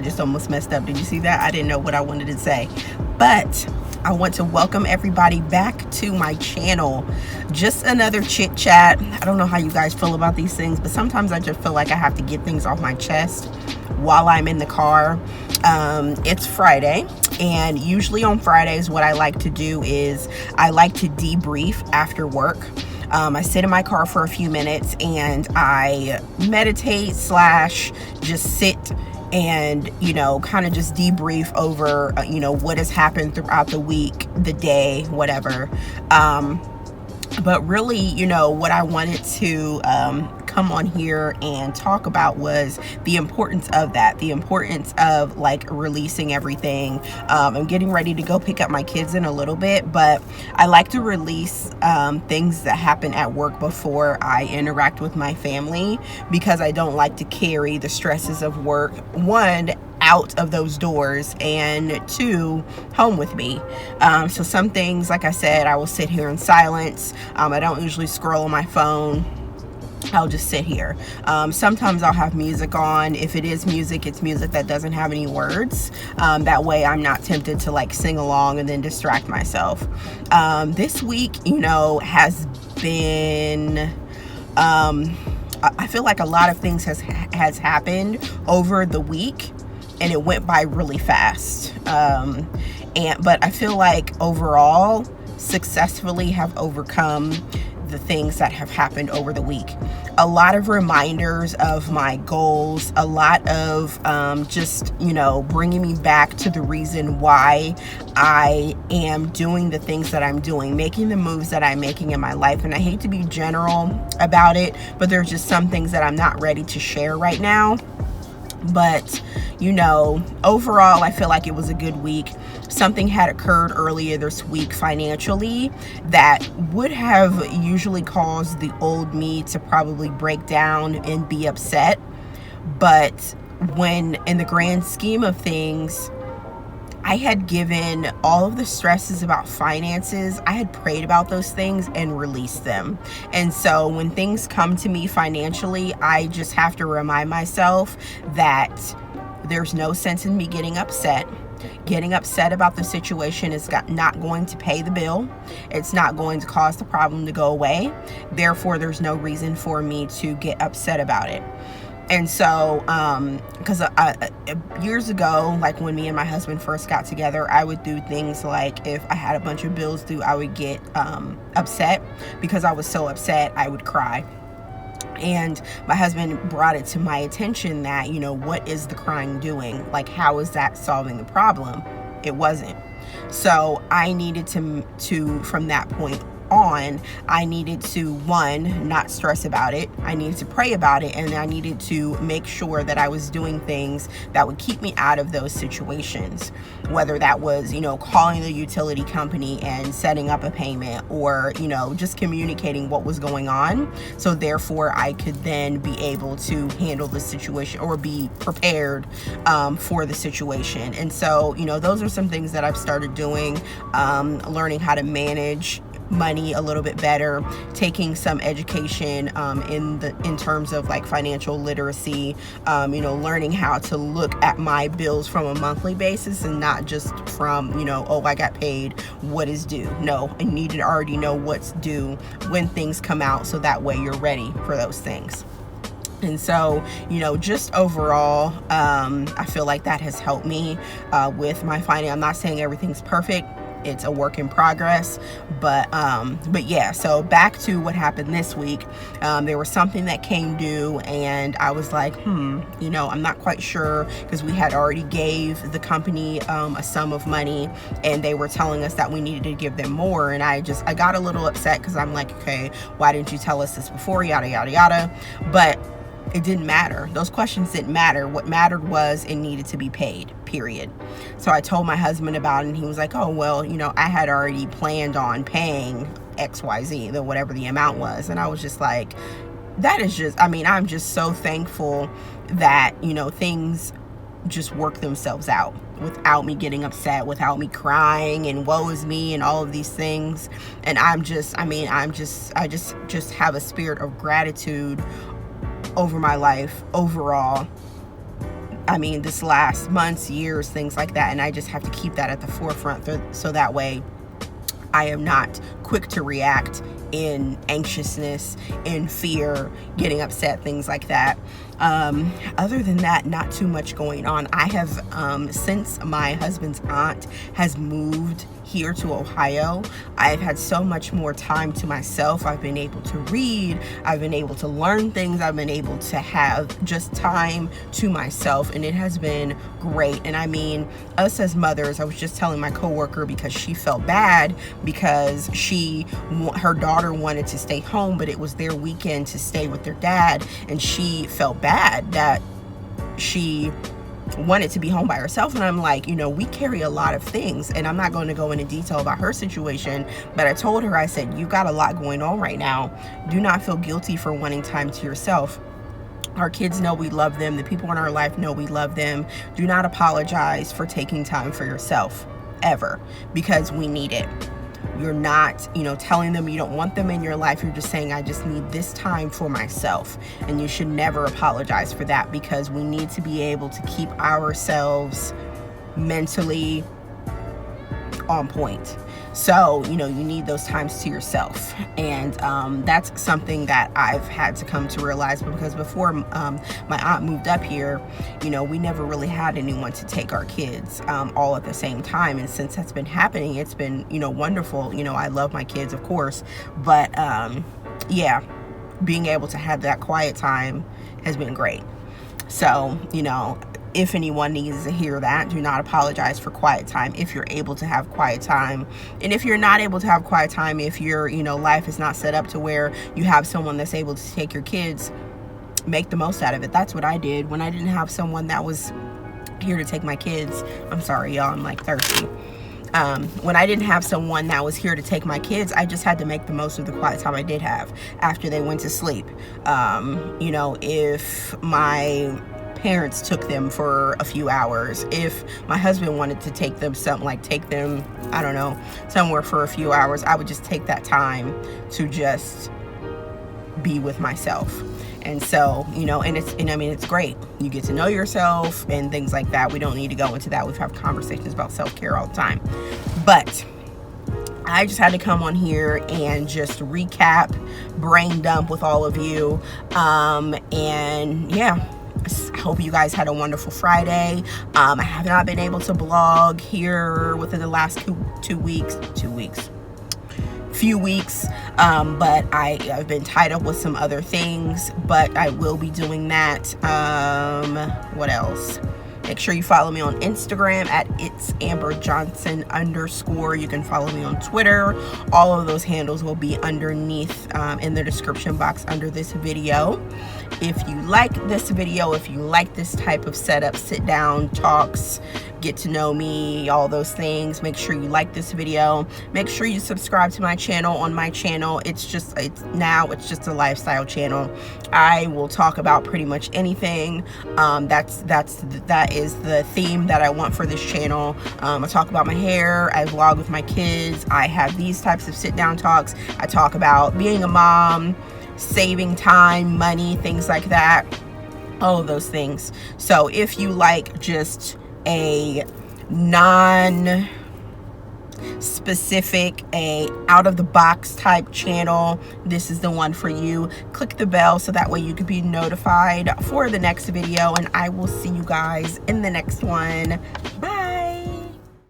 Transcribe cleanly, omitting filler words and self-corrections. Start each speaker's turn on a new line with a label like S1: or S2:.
S1: just almost messed up. Did you see that? I didn't know what I wanted to say. But I want to welcome everybody back to my channel. Just another chit chat. I don't know how you guys feel about these things, but sometimes I just feel like I have to get things off my chest while I'm in the car. It's Friday, and usually on Fridays what I like to do is I like to debrief after work. I sit in my car for a few minutes and I meditate / just sit and, kind of just debrief over, what has happened throughout the week, the day, whatever. But really, what I wanted to come on here and talk about was the importance of that, the importance of like releasing everything. I'm getting ready to go pick up my kids in a little bit, but I like to release things that happen at work before I interact with my family, because I don't like to carry the stresses of work, one, out of those doors, and two, home with me. So some things, like I said, I will sit here in silence. I don't usually scroll on my phone. I'll just sit here. Sometimes I'll have music on. If it is music, it's music that doesn't have any words. That way I'm not tempted to like sing along and then distract myself. This week, has been, I feel like a lot of things has happened over the week, and it went by really fast. But I feel like overall successfully have overcome the things that have happened over the week. A lot of reminders of my goals, a lot of just, bringing me back to the reason why I am doing the things that I'm doing, making the moves that I'm making in my life. And I hate to be general about it, but there's just some things that I'm not ready to share right now. But, overall, I feel like it was a good week. Something had occurred earlier this week financially that would have usually caused the old me to probably break down and be upset. But when, in the grand scheme of things, I had given all of the stresses about finances, I had prayed about those things and released them. And so when things come to me financially, I just have to remind myself that there's no sense in me getting upset. Getting upset about the situation is not going to pay the bill. It's not going to cause the problem to go away. Therefore, there's no reason for me to get upset about it. And so, because years ago, like when me and my husband first got together, I would do things like if I had a bunch of bills due, I would get upset. Because I was so upset, I would cry. And my husband brought it to my attention that, what is the crying doing? Like, how is that solving the problem? It wasn't. So I needed to from that point on, I needed to, one, not stress about it. I needed to pray about it, and I needed to make sure that I was doing things that would keep me out of those situations. Whether that was, calling the utility company and setting up a payment, or, just communicating what was going on. So therefore I could then be able to handle the situation or be prepared for the situation. And so, those are some things that I've started doing, learning how to manage money a little bit better, taking some education in terms of like financial literacy, learning how to look at my bills from a monthly basis and not just from, I got paid, what is due. No, I need to already know what's due when things come out, so that way you're ready for those things. And so, just overall, I feel like that has helped me with my finance. I'm not saying everything's perfect. It's a work in progress, but yeah, so back to what happened this week. There was something that came due, and I was like, I'm not quite sure, because we had already gave the company a sum of money, and they were telling us that we needed to give them more. And I got a little upset, because I'm like, okay, why didn't you tell us this before, yada yada yada. But it didn't matter. Those questions didn't matter. What mattered was it needed to be paid, period. So I told my husband about it, and he was like, oh, well, I had already planned on paying XYZ, whatever the amount was. And I was just like, I'm just so thankful that, things just work themselves out without me getting upset, without me crying and woe is me and all of these things. And I just have a spirit of gratitude over my life overall, I mean, this last months, years, things like that. And I just have to keep that at the forefront so that way I am not quick to react in anxiousness, in fear, getting upset, things like that. Other than that, not too much going on. I have, since my husband's aunt has moved here to Ohio, I've had so much more time to myself. I've been able to read, I've been able to learn things, I've been able to have just time to myself, and it has been great. And I mean, us as mothers, I was just telling my coworker, because she felt bad because her daughter wanted to stay home, but it was their weekend to stay with their dad, and she felt bad that she wanted to be home by herself. And I'm like, you know, we carry a lot of things, and I'm not going to go into detail about her situation, but I told her, I said, you got a lot going on right now. Do not feel guilty for wanting time to yourself. Our kids know we love them. The people in our life know we love them. Do not apologize for taking time for yourself, ever, because we need it. You're not, you know, telling them you don't want them in your life. You're just saying, I just need this time for myself. And you should never apologize for that, because we need to be able to keep ourselves mentally on point. So, you know, you need those times to yourself. And that's something that I've had to come to realize, because before my aunt moved up here, you know, we never really had anyone to take our kids all at the same time. And since that's been happening, it's been, you know, wonderful. You know, I love my kids, of course, but yeah, being able to have that quiet time has been great. So, you know, if anyone needs to hear that, do not apologize for quiet time if you're able to have quiet time. And if you're not able to have quiet time, if your, you know, life is not set up to where you have someone that's able to take your kids, make the most out of it. That's what I did when I didn't have someone that was here to take my kids. I'm sorry, y'all, I'm like thirsty. When I didn't have someone that was here to take my kids, I just had to make the most of the quiet time I did have after they went to sleep. You know, if my parents took them for a few hours, if my husband wanted to take them I don't know, somewhere for a few hours, I would just take that time to just be with myself. And so, you know, and I mean, it's great. You get to know yourself and things like that. We don't need to go into that. We've had conversations about self-care all the time. But I just had to come on here and just recap, brain dump with all of you. And yeah, I hope you guys had a wonderful Friday. I have not been able to blog here within the last few weeks, but I've been tied up with some other things, but I will be doing that. What else? Make sure you follow me on Instagram at itsamberjohnson_. You can follow me on Twitter. All of those handles will be underneath in the description box under this video. If you like this video, if you like this type of setup, sit down, talks, get to know me, all those things, make sure you like this video. Make sure you subscribe to my channel. On my channel, it's just a lifestyle channel. I will talk about pretty much anything. That is the theme that I want for this channel. I talk about my hair, I vlog with my kids, I have these types of sit down talks. I talk about being a mom, saving time, money, things like that, all of those things. So if you like just a non-specific, a out-of-the-box type channel, this is the one for you. Click the bell so that way you can be notified for the next video, and I will see you guys in the next one. Bye.